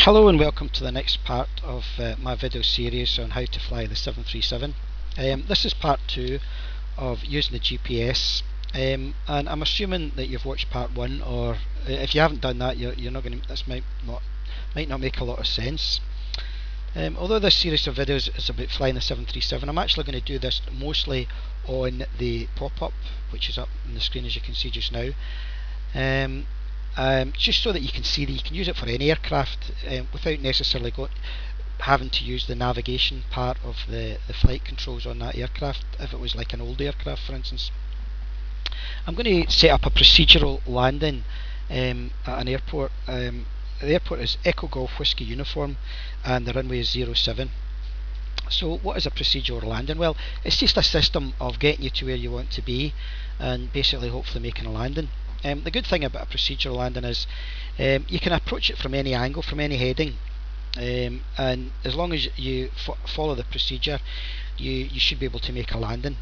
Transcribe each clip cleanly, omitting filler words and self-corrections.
Hello and welcome to the next part of my video series on how to fly the 737. This is part 2 of using the GPS, and I'm assuming that you've watched part 1, or if you haven't done that, you're not going to. This might not make a lot of sense. Although this series of videos is about flying the 737, I'm actually going to do this mostly on the pop-up, which is up on the screen as you can see just now. Just so that you can see that you can use it for any aircraft without necessarily having to use the navigation part of the flight controls on that aircraft, if it was like an old aircraft for instance. I'm going to set up a procedural landing at an airport. The airport is Echo Golf Whiskey Uniform and the runway is 07. So what is a procedural landing? Well, it's just a system of getting you to where you want to be and basically hopefully making a landing. The good thing about a procedural landing is you can approach it from any angle, from any heading, and as long as you follow the procedure, you should be able to make a landing.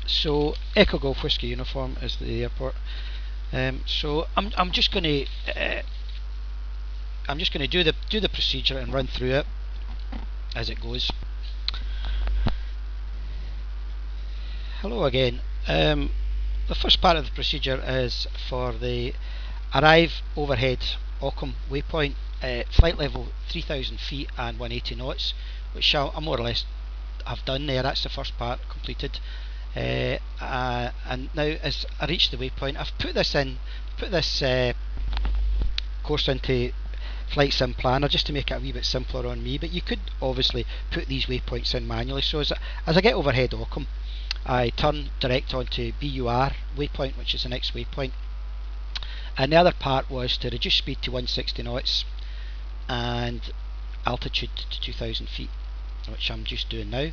So Echo Golf Whiskey Uniform is the airport. So I'm just going to do the procedure and run through it as it goes. Hello again. The first part of the procedure is for the arrive overhead Occam waypoint, flight level 3000 feet and 180 knots, which I more or less have done there. That's the first part completed. And now as I reach the waypoint, I've put this course into Flight Sim Planner just to make it a wee bit simpler on me, but you could obviously put these waypoints in manually. So as I get overhead Occam, I turn direct onto BUR waypoint, which is the next waypoint, and the other part was to reduce speed to 160 knots and altitude to 2000 feet, which I'm just doing now.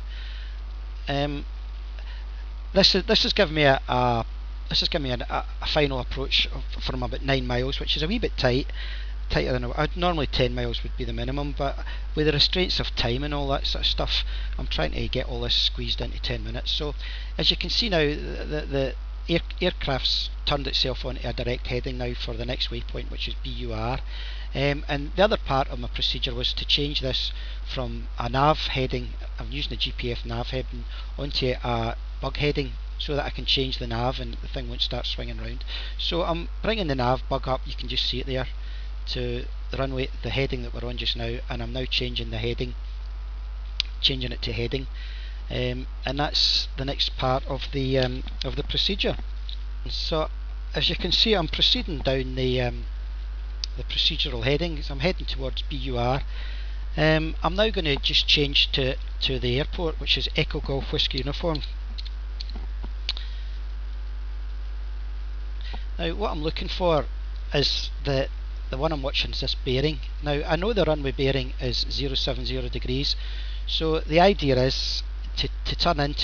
This has given me a final approach from about 9 miles, which is a wee bit tighter than normally 10 miles would be the minimum, but with the restraints of time and all that sort of stuff, I'm trying to get all this squeezed into 10 minutes. So as you can see now, the aircraft's turned itself onto a direct heading now for the next waypoint, which is BUR. And the other part of my procedure was to change this from a nav heading, I'm using the GPF nav heading, onto a bug heading, so that I can change the nav and the thing won't start swinging around. So I'm bringing the nav bug up, you can just see it there, to the runway, the heading that we're on just now, and I'm now changing the heading, changing it to heading, and that's the next part of the procedure. So as you can see, I'm proceeding down the procedural heading. So I'm heading towards BUR. I'm now going to just change to the airport, which is Echo Golf Whiskey Uniform. Now what I'm looking for is the one I'm watching is this bearing. Now I know the runway bearing is 070 degrees, so the idea is to turn in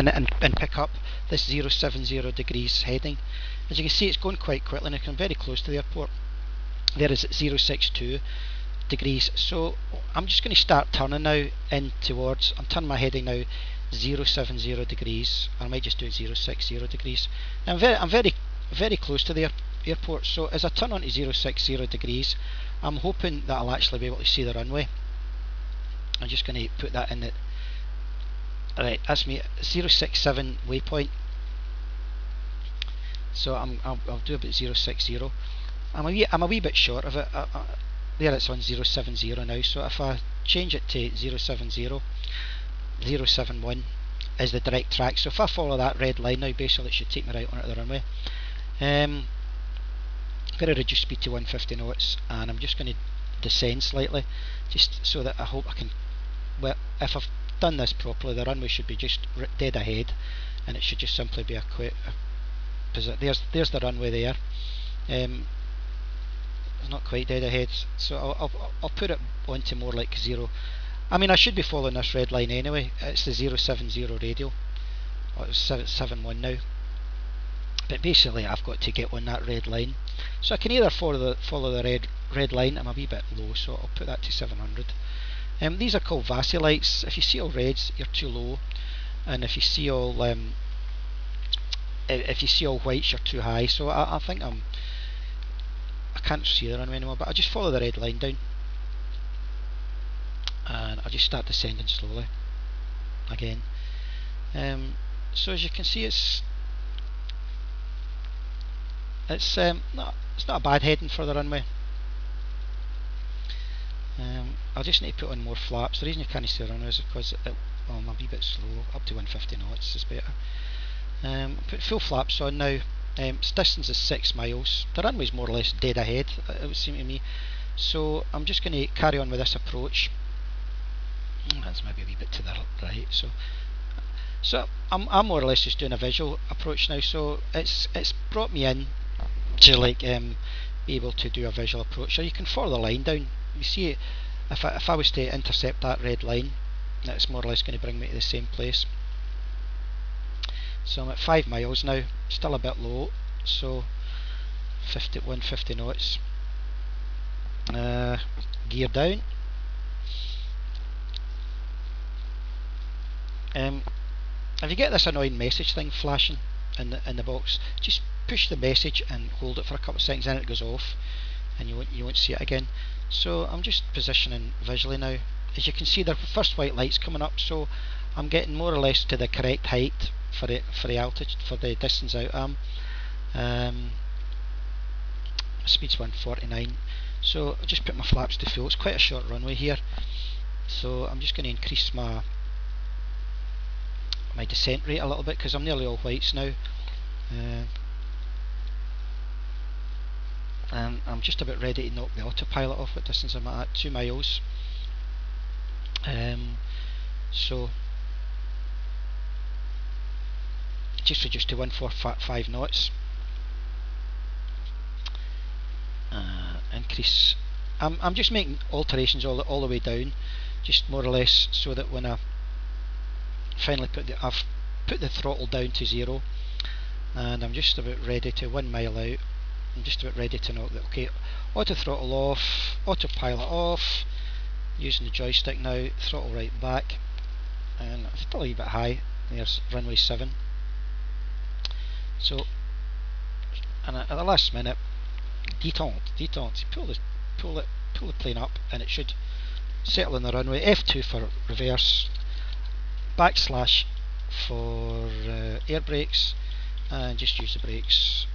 and pick up this 070 degrees heading. As you can see, it's going quite quickly, and I'm very close to the airport. There is 062 degrees, so I'm just going to start turning now in towards, I'm turning my heading now 070 degrees, or I might just do 060 degrees. Now I'm very close to the airport, so as I turn on to 060 degrees, I'm hoping that I'll actually be able to see the runway. I'm just going to put that in it. Alright, that's me, 067 waypoint. So I'll do about 060. I'm a wee bit short of it. There it's on 070 now, so if I change it to 070, 071 is the direct track. So if I follow that red line now, basically it should take me right onto the runway. Going to reduce speed to 150 knots, and I'm just going to descend slightly, just so that I hope I can, well, if I've done this properly, the runway should be just dead ahead, and it should just simply be there's the runway there. It's not quite dead ahead, so I'll put it onto more like 0. I mean, I should be following this red line anyway. It's the 070 radial, or it's 71 now. But basically, I've got to get on that red line. So I can either follow the red line. I'm a wee bit low, so I'll put that to 700. These are called VASI lights. If you see all reds, you're too low, and if you see all whites, you're too high. So I think I can't see the runway anymore, but I'll just follow the red line down and I'll just start descending slowly again. So as you can see, it's not a bad heading for the runway. I'll just need to put on more flaps. The reason you can't see the runway is because I'm a wee bit slow. Up to 150 knots is better. Put full flaps on now. Its distance is 6 miles. The runway's more or less dead ahead, it would seem to me. So I'm just going to carry on with this approach. That's maybe a wee bit to the right. So I'm more or less just doing a visual approach now. So it's brought me in to be able to do a visual approach. So you can follow the line down. You see, if I was to intercept that red line, that's more or less going to bring me to the same place. So I'm at 5 miles now, still a bit low, so 150 knots. Gear down. If you get this annoying message thing flashing in the box, just push the message and hold it for a couple of seconds, then it goes off, and you won't see it again. So I'm just positioning visually now. As you can see, the first white light's coming up, so I'm getting more or less to the correct height for the altitude, for the distance out speed's 149. So I'll just put my flaps to full. It's quite a short runway here, so I'm just going to increase my descent rate a little bit because I'm nearly all whites now. And I'm just about ready to knock the autopilot off. What distance am I at? 2 miles. So just reduced to 145 knots. Increase. I'm just making alterations all the way down, just more or less, so that when I finally I've put the throttle down to 0, and I'm just about ready to 1 mile out. I'm just about ready to knock that. Okay, auto throttle off, autopilot off. Using the joystick now, throttle right back, and still a wee bit high. There's runway 7. So, and at the last minute, detente. Pull the plane up, and it should settle in the runway. F2 for reverse, backslash for air brakes, and just use the brakes.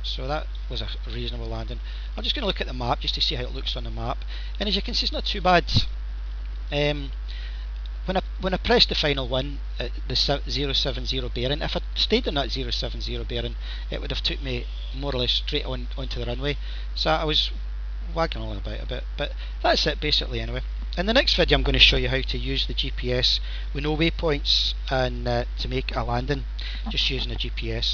So that was a reasonable landing. I'm just going to look at the map just to see how it looks on the map, and as you can see, it's not too bad. When I pressed the final one at the 070 bearing, if I stayed on that 070 bearing, it would have took me more or less straight onto the runway. So I was wagging along about a bit, but that's it basically anyway. In the next video I'm going to show you how to use the GPS with no waypoints and to make a landing just using the GPS.